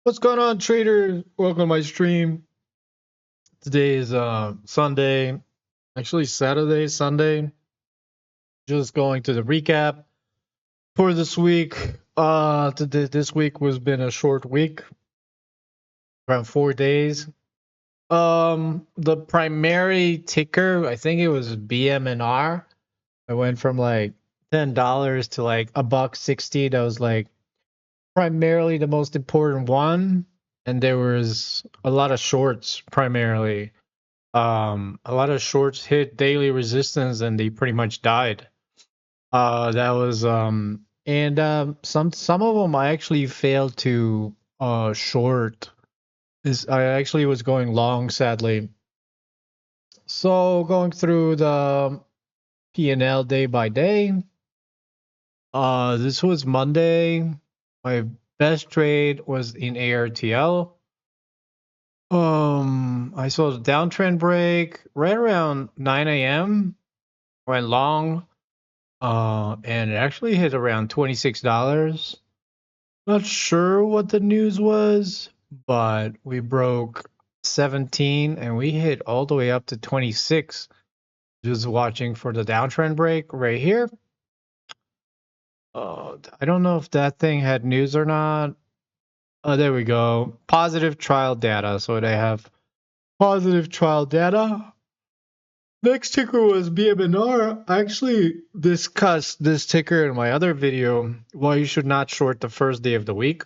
What's going on, traders? Welcome to my stream. Today is Sunday, actually Saturday, Sunday. Just going to the recap for this week. This week was been a short week, around 4 days. The primary ticker, I think it was BMNR. I went from like $10 to like $1.60. That was like primarily the most important one, and there was a lot of shorts primarily. A lot of shorts hit daily resistance and they pretty much died. That was and some of them I actually failed to short. Is I actually was going long, sadly. So going through the P&L day by day. This was Monday. My best trade was in ARTL. I saw the downtrend break right around 9 a.m. Went long, and it actually hit around $26. Not sure what the news was, but we broke 17 and we hit all the way up to 26. Just watching for the downtrend break right here. I don't know if that thing had news or not. Oh, there we go. Positive trial data. So they have positive trial data. Next ticker was BMNR. I actually discussed this ticker in my other video, why you should not short the first day of the week.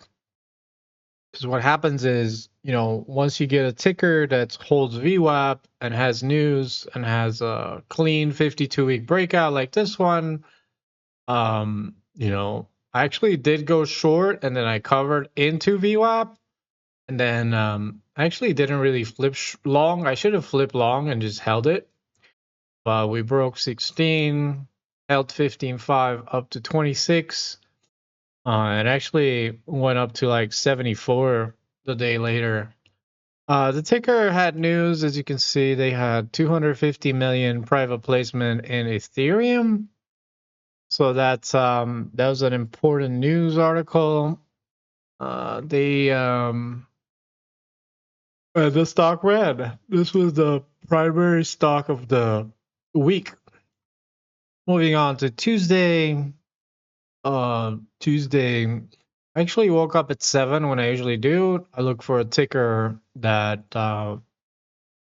Because what happens is, once you get a ticker that holds VWAP and has news and has a clean 52-week breakout like this one, I actually did go short and then I covered into VWAP. And then I actually didn't really flip long. I should have flipped long and just held it. But we broke 16, held 15.5 up to 26. And actually went up to like 74 the day later. The ticker had news, as you can see. They had 250 million private placement in Ethereum. So that was an important news article. The stock ran. This was the primary stock of the week. Moving on to Tuesday. Tuesday, I actually woke up at 7 when I usually do. I look for a ticker that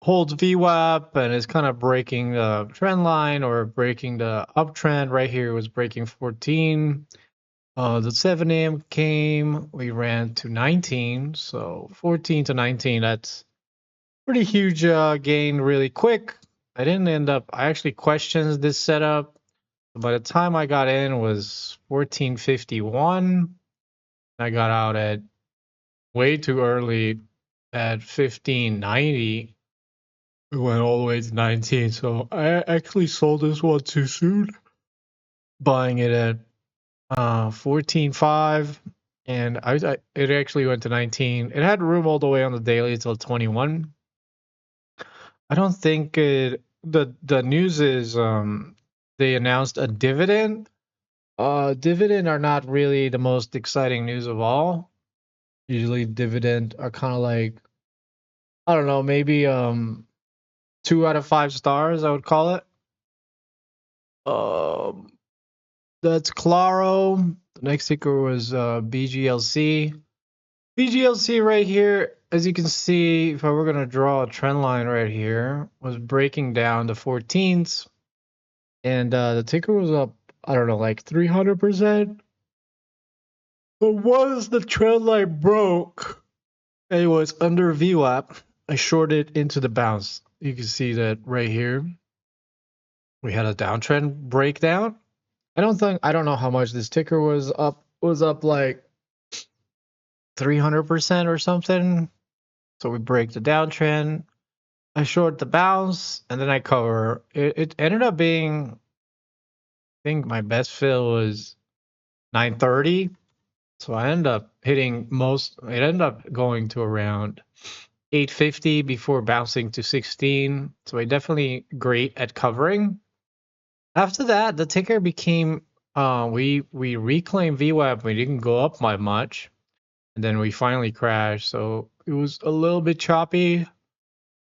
holds VWAP and is kind of breaking the trend line or breaking the uptrend. Right here was breaking 14. The 7 a.m. came, we ran to 19. So 14 to 19, that's pretty huge gain really quick. I actually questioned this setup. By the time I got in was 1451. I got out at way too early at 1590. We went all the way to 19. So I actually sold this one too soon, buying it at 14.5, and it actually went to 19. It had room all the way on the daily till 21. I don't think the news is they announced a dividend. Dividend are not really the most exciting news of all. Usually dividend are kind of like, I don't know, maybe 2 out of 5 stars, I would call it. That's Claro. The next ticker was BGLC. BGLC right here, as you can see, if I were going to draw a trend line right here, was breaking down the 14s. And the ticker was up, I don't know, like 300%. But once the trend line broke, it was under VWAP. I shorted into the bounce. You can see that right here. We had a downtrend breakdown. I don't know how much this ticker was up. Was up like 300% or something. So we break the downtrend. I short the bounce and then I cover. It ended up being, I think my best fill was 930. So I ended up hitting it ended up going to around 850 before bouncing to 16. So I definitely great at covering. After that, the ticker became we reclaimed VWAP. We didn't go up by much. and then we finally crashed. So it was a little bit choppy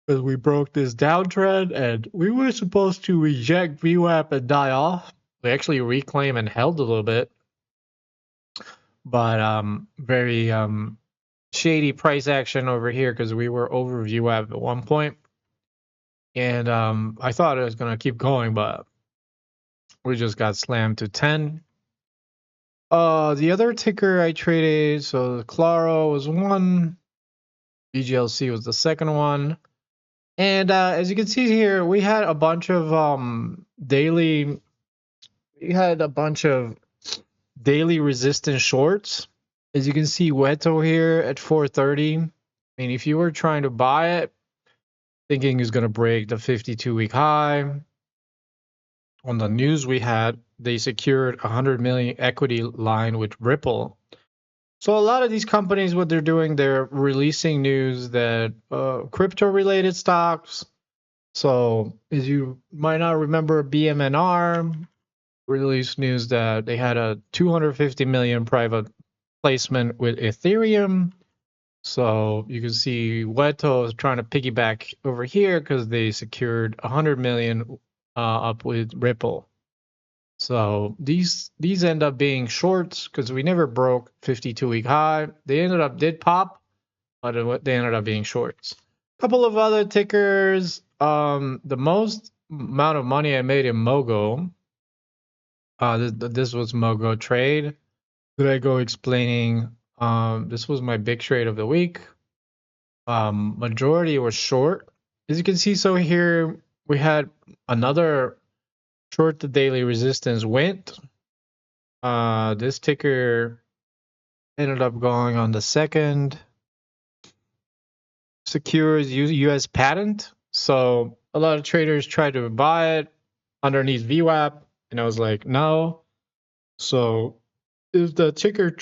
because we broke this downtrend, and we were supposed to reject VWAP and die off. We actually reclaimed and held a little bit, but very shady price action over here because we were over VWAP at one point, and I thought it was gonna keep going, but we just got slammed to 10. The other ticker I traded, so the Claro was one, BGLC was the second one. And as you can see here, we had a bunch of daily resistance shorts. As you can see, Weto here at 430. I mean, if you were trying to buy it, thinking it's going to break the 52-week high, on the news we had, they secured 100 million equity line with Ripple. So a lot of these companies, what they're doing, they're releasing news that crypto-related stocks. So as you might not remember, BMNR released news that they had a 250 million private placement with Ethereum. So you can see Weto is trying to piggyback over here because they secured 100 million up with Ripple. So these end up being shorts because we never broke 52-week high. They did pop, but they ended up being shorts. A couple of other tickers. The most amount of money I made in Mogo. This was Mogo trade. Could I go explaining? This was my big trade of the week. Majority was short. As you can see, so here we had another short the daily resistance went. This ticker ended up going on the second. Secures US patent. So a lot of traders tried to buy it underneath VWAP, and I was like, no. So if the ticker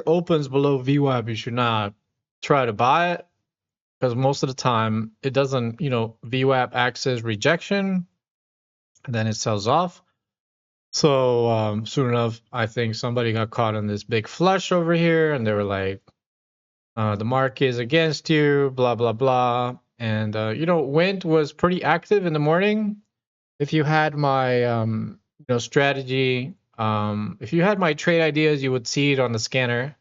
opens below VWAP, you should not try to buy it because most of the time it doesn't, VWAP acts as rejection, and then it sells off. So soon enough, I think somebody got caught on this big flush over here, and they were like, the market is against you, blah, blah, blah. And, Wind was pretty active in the morning. If you had my, strategy, if you had my trade ideas, you would see it on the scanner.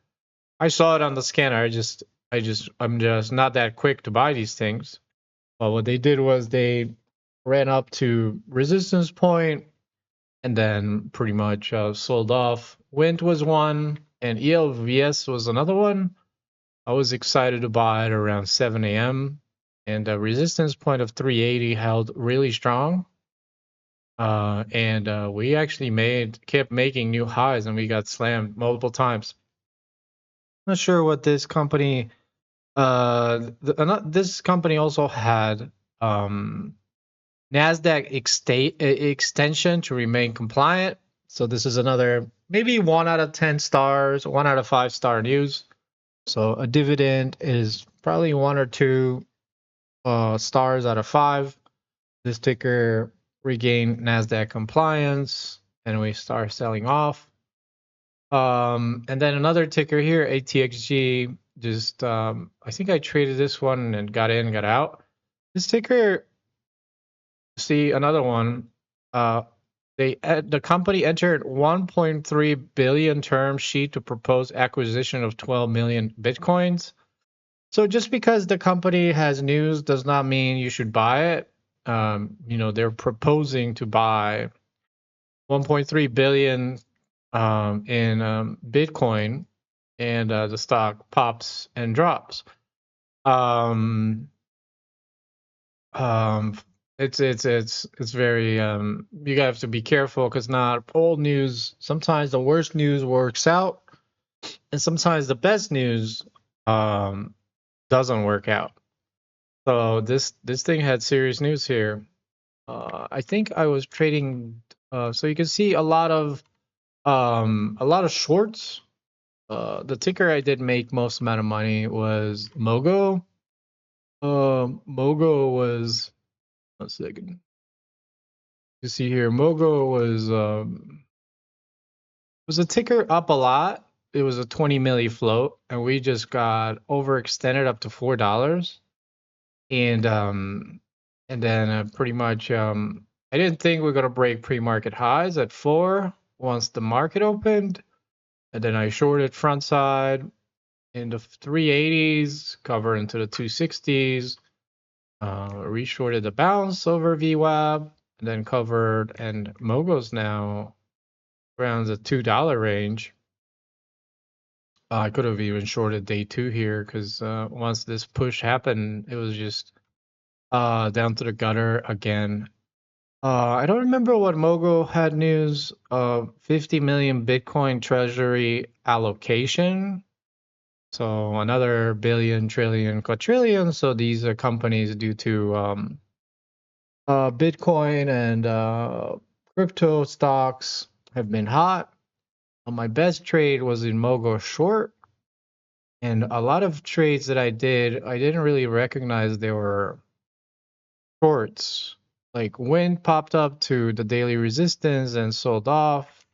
I saw it on the scanner. I'm just not that quick to buy these things. But what they did was they ran up to resistance point and then pretty much sold off. Wind was one, and ELVS was another one. I was excited to buy it around 7 a.m. and a resistance point of 380 held really strong. And we actually kept making new highs, and we got slammed multiple times. Not sure what this company. This company also had Nasdaq extension to remain compliant. So this is another maybe 1 out of 10 stars, 1 out of 5-star news. So a dividend is probably 1 or 2 stars out of 5. This ticker regained Nasdaq compliance, and we start selling off. And then another ticker here, ATXG. Just I think I traded this one and got in, got out. This ticker, see another one. The company entered 1.3 billion term sheet to propose acquisition of 12 million bitcoins. So just because the company has news does not mean you should buy it. They're proposing to buy 1.3 billion in Bitcoin, and the stock pops and drops. It's very you have to be careful because not all news. Sometimes the worst news works out, and sometimes the best news doesn't work out. So this thing had serious news here. I think I was trading. So you can see a lot of shorts. The ticker I did make most amount of money was Mogo. Mogo was 1 second. You see here, Mogo was a ticker up a lot. it was a 20 milli float, and we just got overextended up to $4. And then pretty much I didn't think we are gonna break pre-market highs at 4 once the market opened, and then I shorted front side in the 380s, cover into the 260s, reshorted the bounce over VWAP, and then covered, and Mogo's now around the $2 range. I could have even shorted day 2 here because once this push happened, it was just down to the gutter again. I don't remember what Mogo had news of 50 million Bitcoin treasury allocation. So another billion, trillion, quadrillion. So these are companies due to Bitcoin and crypto stocks have been hot. My best trade was in Mogo short. And a lot of trades that I didn't really recognize they were shorts. Like Wind popped up to the daily resistance and sold off.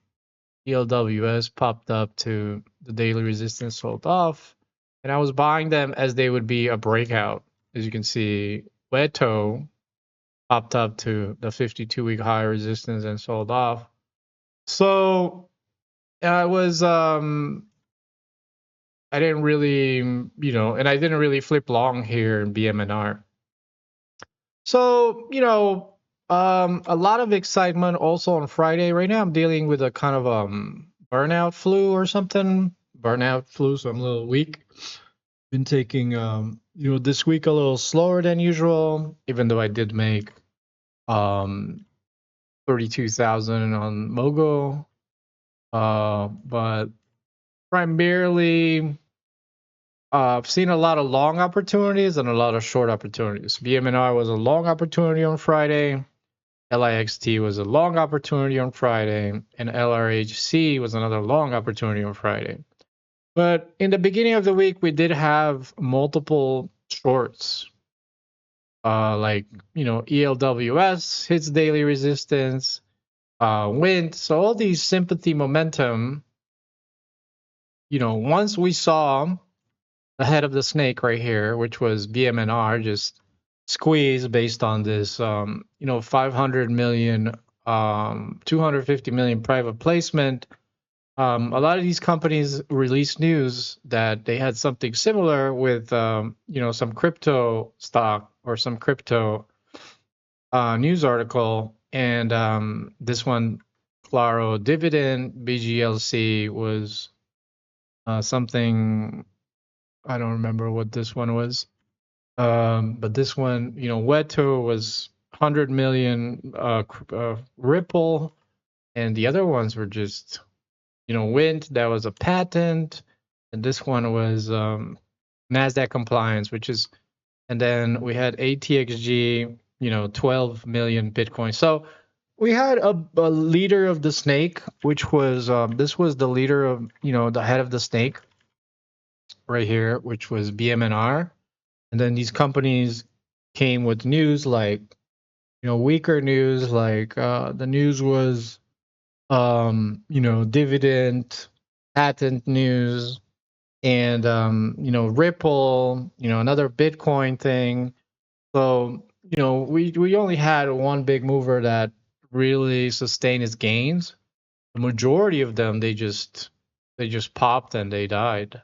ELWS popped up to the daily resistance, sold off. And I was buying them as they would be a breakout. As you can see, Weto popped up to the 52-week high resistance and sold off. So I was I didn't really, and I didn't really flip long here in BMNR. So, a lot of excitement also on Friday. Right now I'm dealing with a kind of burnout flu or something. Burnout flu, so I'm a little weak. Been taking this week a little slower than usual, even though I did make 32,000 on Mogo. But primarily I've seen a lot of long opportunities and a lot of short opportunities. BMNR was a long opportunity on Friday. LIXT was a long opportunity on Friday. And LRHC was another long opportunity on Friday. But in the beginning of the week, we did have multiple shorts. ELWS hits daily resistance, Wind. So all these sympathy momentum, once we saw the head of the snake right here, which was BMNR, just squeezed based on this, 500 million, 250 million private placement. A lot of these companies released news that they had something similar with, some crypto stock or some crypto news article. And this one, Claro Dividend, BGLC, was something, I don't remember what this one was. But this one, Weto was 100 million, Ripple, and the other ones were just, Wind, that was a patent, and this one was NASDAQ compliance, and then we had ATXG, 12 million Bitcoin. So we had a leader of the snake, which was, this was the leader of, the head of the snake right here, which was BMNR. And then these companies came with news like, weaker news, like the news was, dividend, patent news, and, Ripple, another Bitcoin thing. So, we only had one big mover that really sustained its gains. The majority of them, they just popped and they died.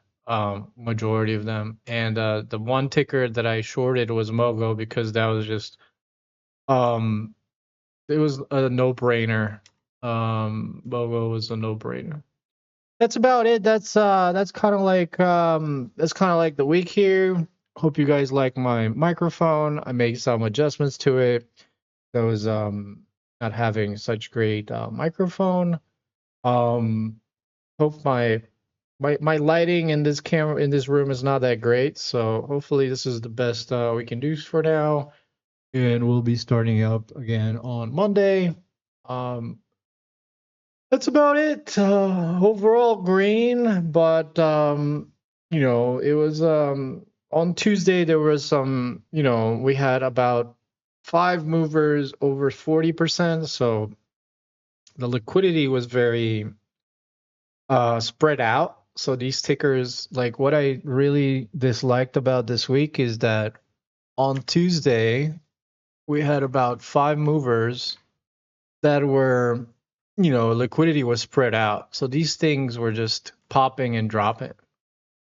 Majority of them. And the one ticker that I shorted was Mogo because that was just it was a no-brainer. Mogo was a no-brainer. That's about it. That's kind of like the week here. Hope you guys like my microphone. I made some adjustments to it. That was not having such great microphone. Hope my lighting in this room is not that great, so hopefully this is the best we can do for now, and we'll be starting up again on Monday. That's about it. Overall green, but it was on Tuesday there was some, we had about 5 movers over 40%, so the liquidity was very spread out. So these tickers, like what I really disliked about this week is that on Tuesday we had about 5 movers that were, liquidity was spread out. So these things were just popping and dropping.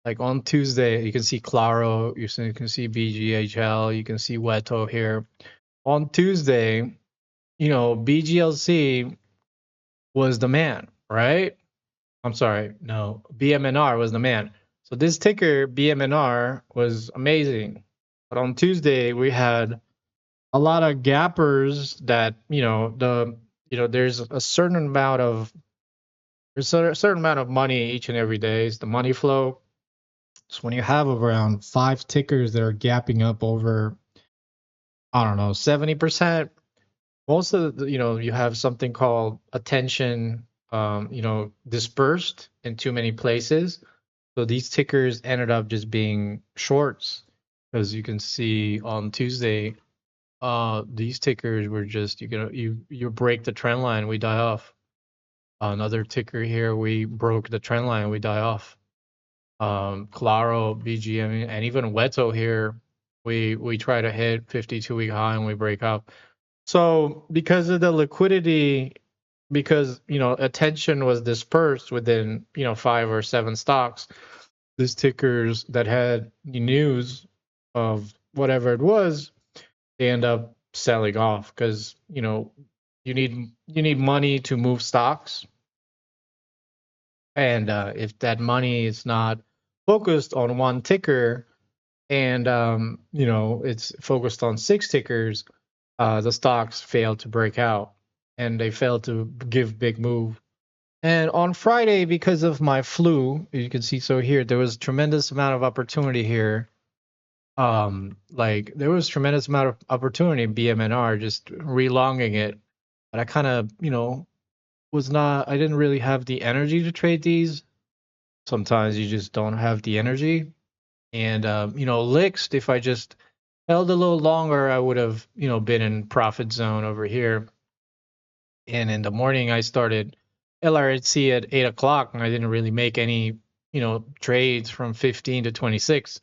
Like on Tuesday, you can see Claro, you can see BGHL, you can see Weto here. On Tuesday, BGLC was the man, right? I'm sorry, no, BMNR was the man. So this ticker, BMNR, was amazing. But on Tuesday, we had a lot of gappers that, there's a certain amount of money each and every day. Is the money flow. So when you have around 5 tickers that are gapping up over, I don't know, 70%, most of the, you have something called attention, dispersed in too many places. So these tickers ended up just being shorts, as you can see on Tuesday. These tickers were just you break the trend line, we die off. Another ticker here, we broke the trend line, we die off. Claro, BGM, and even Weto here, we try to hit 52-week high and we break up. So because of the liquidity, because attention was dispersed within 5 or 7 stocks, these tickers that had news of whatever it was, they end up selling off because you need money to move stocks, and if that money is not focused on one ticker, and it's focused on 6 tickers, the stocks fail to break out and they fail to give big move. And on Friday, because of my flu, you can see, so here there was tremendous amount of opportunity here. Like there was tremendous amount of opportunity in BMNR, just relonging it, but I kind of I didn't really have the energy to trade these. Sometimes you just don't have the energy. And Lixt, if I just held a little longer, I would have been in profit zone over here. And in the morning, I started LRHC at 8 o'clock, and I didn't really make any trades from 15 to 26.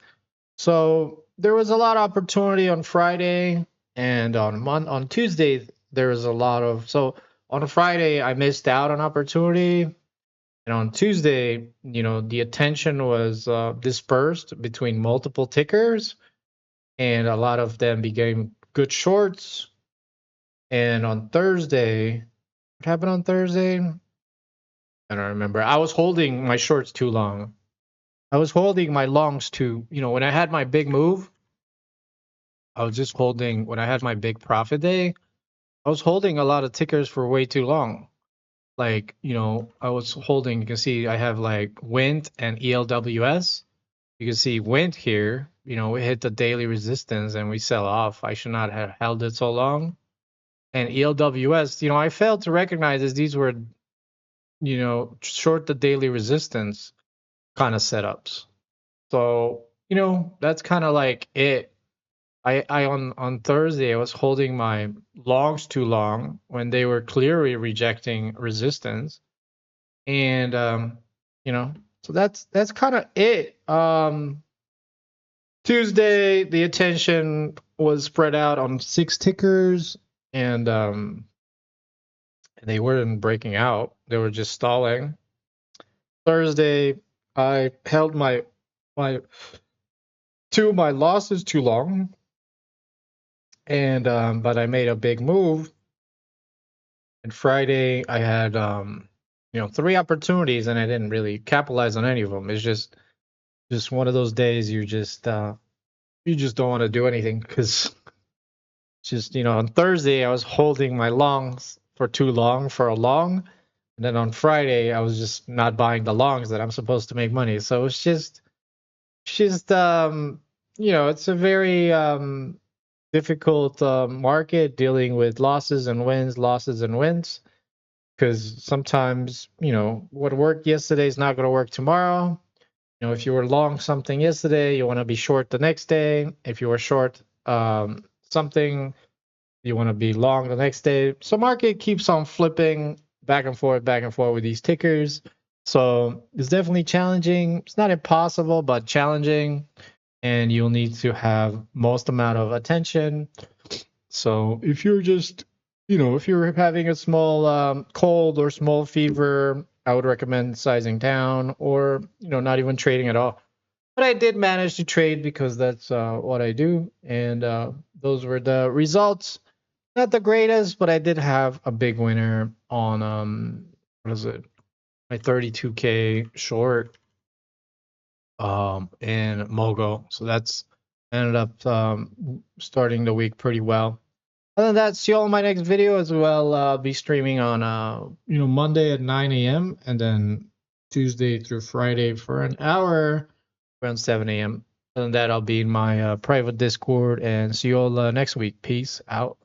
So there was a lot of opportunity on Friday, and on Tuesday there was a lot of. So on Friday I missed out on opportunity, and on Tuesday, the attention was dispersed between multiple tickers, and a lot of them became good shorts. And on Thursday, what happened on Thursday? I don't remember. I was holding my shorts too long. I was holding my longs too. When I had my big move, I was just holding, when I had my big profit day, I was holding a lot of tickers for way too long. Like, I was holding, you can see I have like WINT and ELWS. You can see WINT here, we hit the daily resistance and we sell off. I should not have held it so long. And ELWS, I failed to recognize as these were, short the daily resistance kind of setups. So, that's kind of like it. I on Thursday I was holding my longs too long when they were clearly rejecting resistance, and so that's kind of it. Tuesday the attention was spread out on 6 tickers, and they weren't breaking out; they were just stalling. Thursday I held my two of my losses too long, and but I made a big move. And Friday I had 3 opportunities and I didn't really capitalize on any of them. It's just one of those days you just don't want to do anything, because just on Thursday I was holding my longs for too long for a long, and then on Friday I was just not buying the longs that I'm supposed to make money. So it's just it's a very difficult market, dealing with losses and wins, because sometimes what worked yesterday is not going to work tomorrow. If you were long something yesterday, you want to be short the next day. If you were short something, you want to be long the next day. So market keeps on flipping back and forth with these tickers. So it's definitely challenging. It's not impossible, but challenging. And you'll need to have most amount of attention. So if you're just, if you're having a small cold or small fever, I would recommend sizing down or, not even trading at all. But I did manage to trade because that's what I do. And those were the results. Not the greatest, but I did have a big winner on, what is it? My 32K short in Mogo. So that's ended up starting the week pretty well. Other than that, see you all in my next video as well. I'll be streaming on Monday at 9 a.m. and then Tuesday through Friday for an hour around 7 a.m. Other than that, I'll be in my private Discord and see you all next week. Peace out.